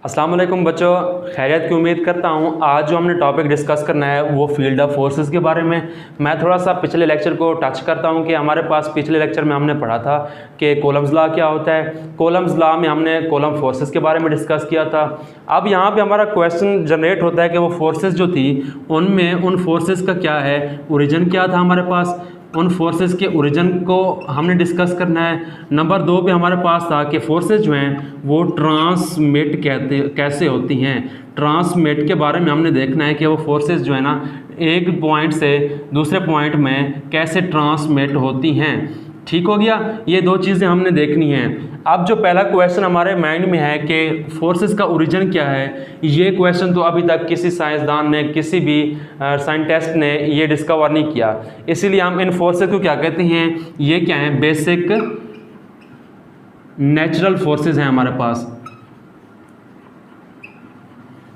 अस्सलाम वालेकुम बच्चों, खैरियत की उम्मीद करता हूँ। आज जो हमने टॉपिक डिस्कस करना है वो फील्ड ऑफ फोर्सेस के बारे में। मैं थोड़ा सा पिछले लेक्चर को टच करता हूँ कि हमारे पास पिछले लेक्चर में हमने पढ़ा था कि कॉलम्स लॉ क्या होता है। कॉलम्स लॉ में हमने कॉलम फोर्सेस के बारे में डिस्कस किया था। अब यहाँ पे हमारा क्वेश्चन जनरेट होता है कि वो फोर्सेस जो थी उनमें उन फोर्सेस का क्या है, ओरिजिन क्या था हमारे पास, उन फोर्सेस के ओरिजिन को हमने डिस्कस करना है। नंबर 2 पे हमारे पास था कि फोर्सेस जो हैं वो ट्रांसमिट कैसे होती हैं। ट्रांसमिट के बारे में हमने देखना है कि वो फोर्सेस जो है ना एक पॉइंट से दूसरे पॉइंट में कैसे ट्रांसमिट होती हैं। ठीक हो गया, ये 2 चीज़ें हमने देखनी हैं। अब जो पहला क्वेश्चन हमारे माइंड में है कि फोर्सेस का ओरिजिन क्या है, ये क्वेश्चन तो अभी तक किसी साइंसदान ने, किसी भी साइंटिस्ट ने ये डिस्कवर नहीं किया। इसीलिए हम इन फोर्सेस को क्या कहते हैं, ये क्या है, बेसिक नेचुरल फोर्सेस हैं हमारे पास।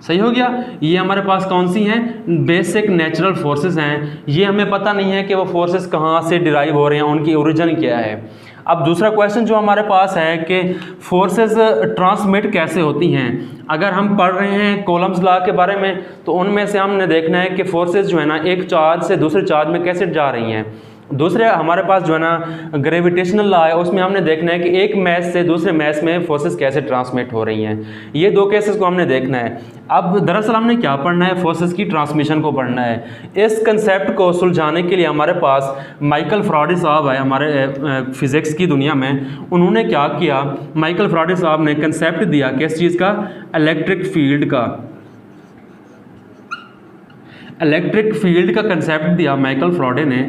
सही हो गया, ये हमारे पास कौन सी हैं, बेसिक नेचुरल फोर्सेस हैं। ये हमें पता नहीं है कि वो फोर्सेस कहाँ से डिराइव हो रहे हैं, उनकी ओरिजिन क्या है। अब दूसरा क्वेश्चन जो हमारे पास है कि फोर्सेस ट्रांसमिट कैसे होती हैं। अगर हम पढ़ रहे हैं कॉलम्स लॉ के बारे में तो उनमें से हमने देखना है कि फोर्सेस जो है ना एक चार्ज से दूसरे चार्ज में कैसे जा रही हैं। दूसरे हमारे पास जो है ना ग्रेविटेशनल लॉ है, उसमें हमने देखना है कि एक मैस से दूसरे मैस में फोर्सेस कैसे ट्रांसमिट हो रही हैं। ये 2 केसेस को हमने देखना है। अब दरअसल हमने क्या पढ़ना है, फोर्सेस की ट्रांसमिशन को पढ़ना है। इस कंसेप्ट को सुलझाने के लिए हमारे पास माइकल फैराडे साहब है हमारे फिज़िक्स की दुनिया में। उन्होंने क्या किया, माइकल फैराडे साहब ने कंसेप्ट दिया किस चीज़ का, इलेक्ट्रिक फील्ड का। इलेक्ट्रिक फील्ड का कंसेप्ट दिया माइकल फैराडे ने।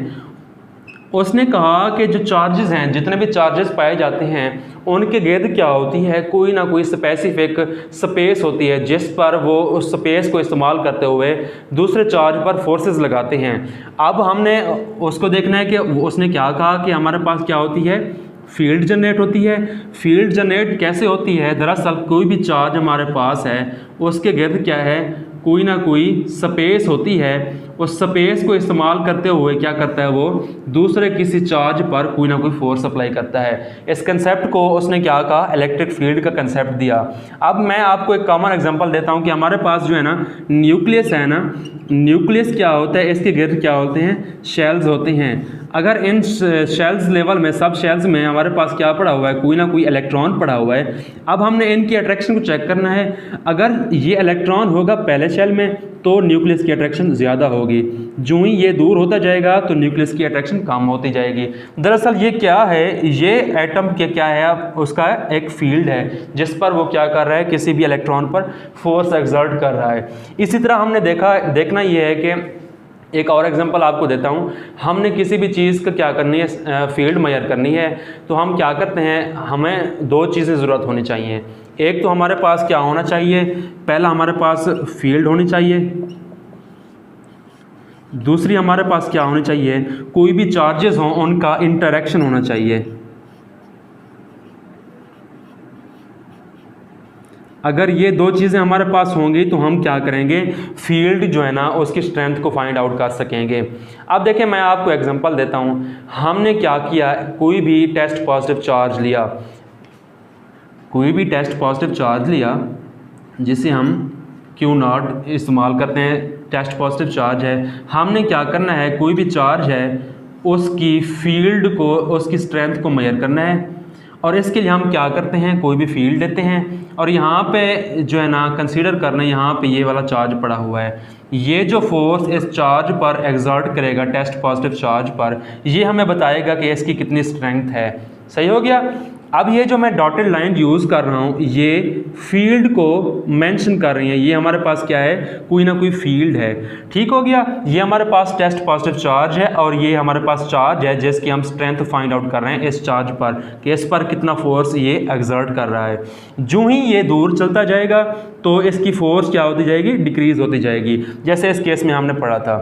उसने कहा कि जो चार्जेस हैं, जितने भी चार्जेस पाए जाते हैं उनके गिर्द क्या होती है, कोई ना कोई स्पेसिफिक स्पेस होती है जिस पर वो उस स्पेस को इस्तेमाल करते हुए दूसरे चार्ज पर फोर्सेस लगाते हैं। अब हमने उसको देखना है कि उसने क्या कहा कि हमारे पास क्या होती है, फील्ड जनरेट होती है। फील्ड जनरेट कैसे होती है, दरअसल कोई भी चार्ज हमारे पास है उसके गिर्द क्या है, कोई ना कोई स्पेस होती है। उस स्पेस को इस्तेमाल करते हुए क्या करता है, वो दूसरे किसी चार्ज पर कोई ना कोई फोर्स अप्लाई करता है। इस कंसेप्ट को उसने क्या कहा, इलेक्ट्रिक फील्ड का कंसेप्ट दिया। अब मैं आपको एक कॉमन एग्जांपल देता हूं कि हमारे पास जो है ना न्यूक्लियस है ना, न्यूक्लियस क्या होता है, इसके गिर्द क्या होते हैं, शेल्स होते हैं। अगर इन शेल्स लेवल में, सब शेल्स में हमारे पास क्या पड़ा हुआ है, कोई ना कोई इलेक्ट्रॉन पड़ा हुआ है। अब हमने इनकी अट्रैक्शन को चेक करना है। अगर ये इलेक्ट्रॉन होगा पहले शेल में तो न्यूक्लियस की अट्रैक्शन ज़्यादा होगी, जो ही ये दूर होता जाएगा तो न्यूक्लियस की अट्रैक्शन कम होती जाएगी। दरअसल ये क्या है, ये एटम के क्या है, उसका एक फील्ड है जिस पर वो क्या कर रहा है, किसी भी इलेक्ट्रॉन पर फोर्स एक्सर्ट कर रहा है। इसी तरह हमने देखना ये है कि एक और एग्जांपल आपको देता हूँ। हमने किसी भी चीज़ का क्या करनी है, फील्ड मेजर करनी है, तो हम क्या करते हैं, हमें 2 चीज़ें ज़रूरत होनी चाहिए। एक तो हमारे पास क्या होना चाहिए, पहला हमारे पास फील्ड होनी चाहिए, दूसरी हमारे पास क्या होनी चाहिए, कोई भी चार्जेस हों उनका इंटरेक्शन होना चाहिए। अगर ये 2 चीज़ें हमारे पास होंगी तो हम क्या करेंगे, फील्ड जो है ना उसकी स्ट्रेंथ को फाइंड आउट कर सकेंगे। अब देखिए मैं आपको एग्जांपल देता हूँ। हमने क्या किया, कोई भी टेस्ट पॉजिटिव चार्ज लिया, कोई भी टेस्ट पॉजिटिव चार्ज लिया जिसे हम Q0 इस्तेमाल करते हैं, टेस्ट पॉजिटिव चार्ज है। हमने क्या करना है, कोई भी चार्ज है उसकी फील्ड को, उसकी स्ट्रेंथ को मेजर करना है। और इसके लिए हम क्या करते हैं, कोई भी फील्ड लेते हैं और यहाँ पे जो है ना कंसीडर करना है, यहाँ पे ये वाला चार्ज पड़ा हुआ है। ये जो फोर्स इस चार्ज पर एक्सर्ट करेगा, टेस्ट पॉजिटिव चार्ज पर, ये हमें बताएगा कि इसकी कितनी स्ट्रेंथ है। सही हो गया। अब ये जो मैं डॉटेड लाइन यूज़ कर रहा हूँ ये फील्ड को मेंशन कर रही है। ये हमारे पास क्या है, कोई ना कोई फील्ड है। ठीक हो गया, ये हमारे पास टेस्ट पॉजिटिव चार्ज है और ये हमारे पास चार्ज है जिसकी हम स्ट्रेंथ फाइंड आउट कर रहे हैं इस चार्ज पर कि इस पर कितना फोर्स ये एक्सर्ट कर रहा है। जो ही ये दूर चलता जाएगा तो इसकी फोर्स क्या होती जाएगी, डिक्रीज़ होती जाएगी, जैसे इस केस में हमने पढ़ा था।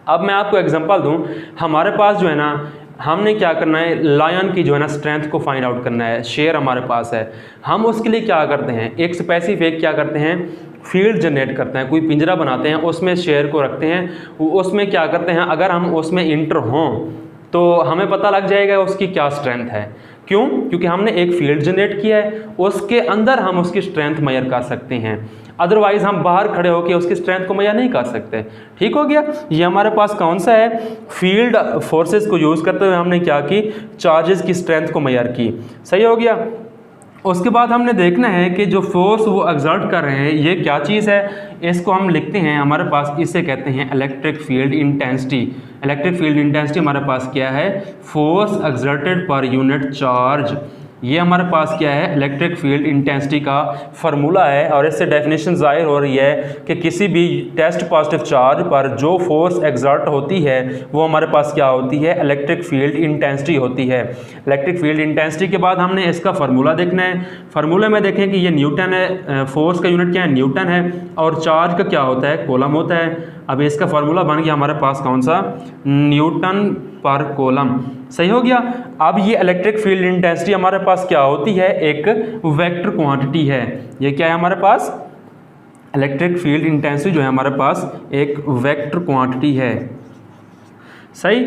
अब मैं आपको एग्जांपल दूं, हमारे पास जो है ना, हमने क्या करना है, लायन की जो है ना स्ट्रेंथ को फाइंड आउट करना है। शेर हमारे पास है, हम उसके लिए क्या करते हैं, एक स्पेसिफिक क्या करते हैं, फील्ड जनरेट करते हैं। कोई पिंजरा बनाते हैं, उसमें शेर को रखते हैं, उसमें क्या करते हैं, अगर हम उसमें इंटर हों तो हमें पता लग जाएगा उसकी क्या स्ट्रेंथ है। क्यों? क्योंकि हमने एक फील्ड जनरेट किया है, उसके अंदर हम उसकी स्ट्रेंथ मेजर कर सकते हैं, अदरवाइज हम बाहर खड़े होकर उसकी स्ट्रेंथ को मेजर नहीं कर सकते। ठीक हो गया। ये हमारे पास कौन सा है? फील्ड फोर्सेस को यूज़ करते हुए हमने क्या की? चार्जेस की स्ट्रेंथ को मेजर की। सही हो गया। उसके बाद हमने देखना है कि जो फोर्स वो एक्सर्ट कर रहे हैं ये क्या चीज़ है। इसको हम लिखते हैं, हमारे पास इसे कहते हैं electric field intensity. Electric field intensity हमारे पास क्या है? Force exerted per unit charge. ये हमारे पास क्या है? इलेक्ट्रिक फील्ड इंटेंसिटी का फार्मूला है। और इससे डेफिनेशन जाहिर हो रही है कि किसी भी टेस्ट पॉजिटिव चार्ज पर जो फोर्स एक्सर्ट होती है वो हमारे पास क्या होती है? इलेक्ट्रिक फील्ड इंटेंसिटी होती है। इलेक्ट्रिक फील्ड इंटेंसिटी के बाद हमने इसका फार्मूला देखना है। फार्मूले में देखें कि ये न्यूटन है, फोर्स का यूनिट क्या है? न्यूटन है, और चार्ज का क्या होता है? कूलम होता है। अब इसका फार्मूला बन गया हमारे पास कौन सा? न्यूटन पर कूलम। सही हो गया। अब ये इलेक्ट्रिक फील्ड इंटेंसिटी हमारे पास क्या होती है? एक वेक्टर क्वांटिटी है। ये क्या है हमारे पास? इलेक्ट्रिक फील्ड इंटेंसिटी जो है हमारे पास एक वेक्टर क्वांटिटी है। सही।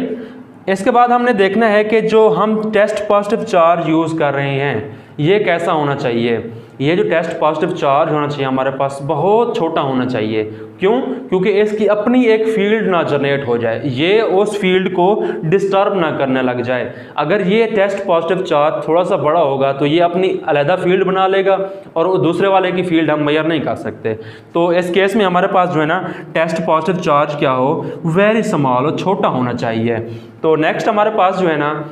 इसके बाद हमने देखना है कि जो हम टेस्ट पॉजिटिव चार्ज यूज़ कर रहे हैं ये कैसा होना चाहिए। ये जो टेस्ट पॉजिटिव चार्ज होना चाहिए हमारे पास बहुत छोटा होना चाहिए। क्यों? क्योंकि इसकी अपनी एक फील्ड ना जनरेट हो जाए, ये उस फील्ड को डिस्टर्ब ना करने लग जाए। अगर ये टेस्ट पॉजिटिव चार्ज थोड़ा सा बड़ा होगा तो ये अपनी अलहदा फील्ड बना लेगा और दूसरे वाले की फील्ड हम मेजर नहीं कर सकते। तो इस केस में हमारे पास जो है ना टेस्ट पॉजिटिव चार्ज क्या हो? वेरी स्मॉल हो, छोटा होना चाहिए। तो नेक्स्ट हमारे पास जो है ना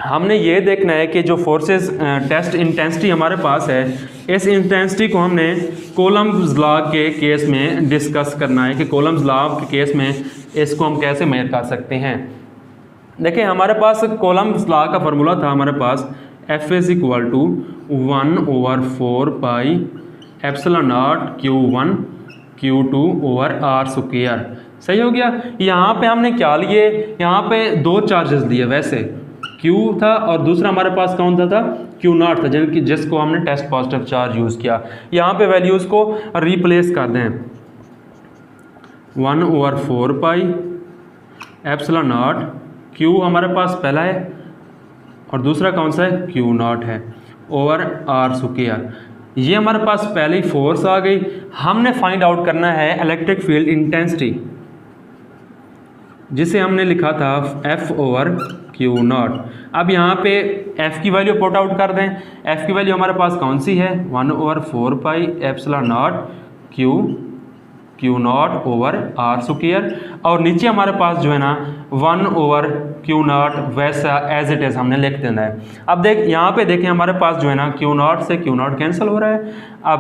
हमने ये देखना है कि जो फोर्सेस टेस्ट इंटेंसिटी हमारे पास है इस इंटेंसिटी को हमने कूलम्ब्स लॉ के केस में डिस्कस करना है कि कूलम्ब्स लॉ के केस में इसको हम कैसे मेजर कर सकते हैं। देखिए हमारे पास कूलम्ब्स लॉ का फार्मूला था हमारे पास F is equal to 1/4 pi epsilon naught Q1 Q2 over R square. सही हो गया। यहाँ पे हमने क्या लिए? यहाँ पे दो चार्जेस लिए, वैसे Q था और दूसरा हमारे पास कौन था Q0 था, जिसको हमने टेस्ट पॉजिटिव चार्ज यूज़ किया। यहाँ पे वैल्यूज़ को रिप्लेस कर दें। 1/4 पाई एप्सिलॉन नॉट Q हमारे पास पहला है और दूसरा कौन सा है? Q0 है, ओवर R स्क्वायर। ये हमारे पास पहले ही फोर्स आ गई। हमने फाइंड आउट करना है इलेक्ट्रिक फील्ड इंटेंसिटी, जिसे हमने लिखा था F/Q0। अब यहाँ पे F की वैल्यू पुट आउट कर दें। F की वैल्यू हमारे पास कौन सी है? 1/4 pi epsilon not Q0 over R square. और नीचे हमारे पास जो है ना 1/Q0 वैसा एज इट इज़ हमने लिख देना है। अब यहाँ पे देखें हमारे पास जो है ना Q0 से Q0 कैंसिल हो रहा है। अब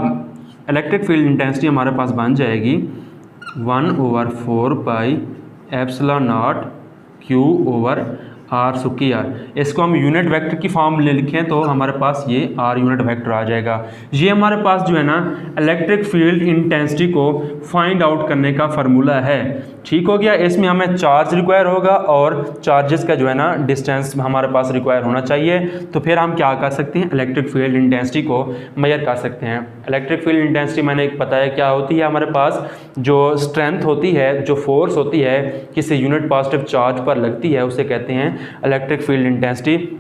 इलेक्ट्रिक फील्ड इंटेंसिटी हमारे पास बन जाएगी 1/4 pi epsilon not Q over R square. इसको हम यूनिट वेक्टर की फॉर्म में लिखें तो हमारे पास ये R यूनिट वेक्टर आ जाएगा। ये हमारे पास जो है ना इलेक्ट्रिक फील्ड इंटेंसिटी को फाइंड आउट करने का फार्मूला है। ठीक हो गया। इसमें हमें चार्ज रिक्वायर होगा और चार्जेस का जो है ना डिस्टेंस हमारे पास रिक्वायर होना चाहिए। तो फिर हम क्या कर सकते हैं? इलेक्ट्रिक फील्ड इंटेंसिटी को मेजर कर सकते हैं। इलेक्ट्रिक फील्ड इंटेंसिटी मैंने बताया क्या होती है। हमारे पास जो स्ट्रेंथ होती है, जो फोर्स होती है किसी यूनिट पॉजिटिव चार्ज पर लगती है उसे कहते हैं इलेक्ट्रिक फील्ड इंटेंसिटी।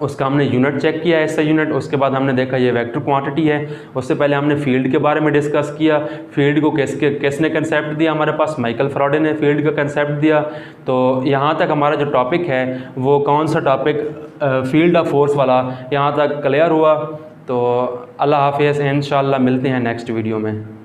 उसका हमने यूनिट चेक किया है, ऐसा यूनिट। उसके बाद हमने देखा ये वेक्टर क्वांटिटी है। उससे पहले हमने फील्ड के बारे में डिस्कस किया। फील्ड को किसने कंसेप्ट दिया? हमारे पास माइकल फैराडे ने फील्ड का कंसेप्ट दिया। तो यहाँ तक हमारा जो टॉपिक है वो कौन सा टॉपिक? फील्ड ऑफ फोर्स वाला यहाँ तक क्लियर हुआ। तो अल्लाह हाफिज़, इंशाअल्लाह मिलते हैं नेक्स्ट वीडियो में।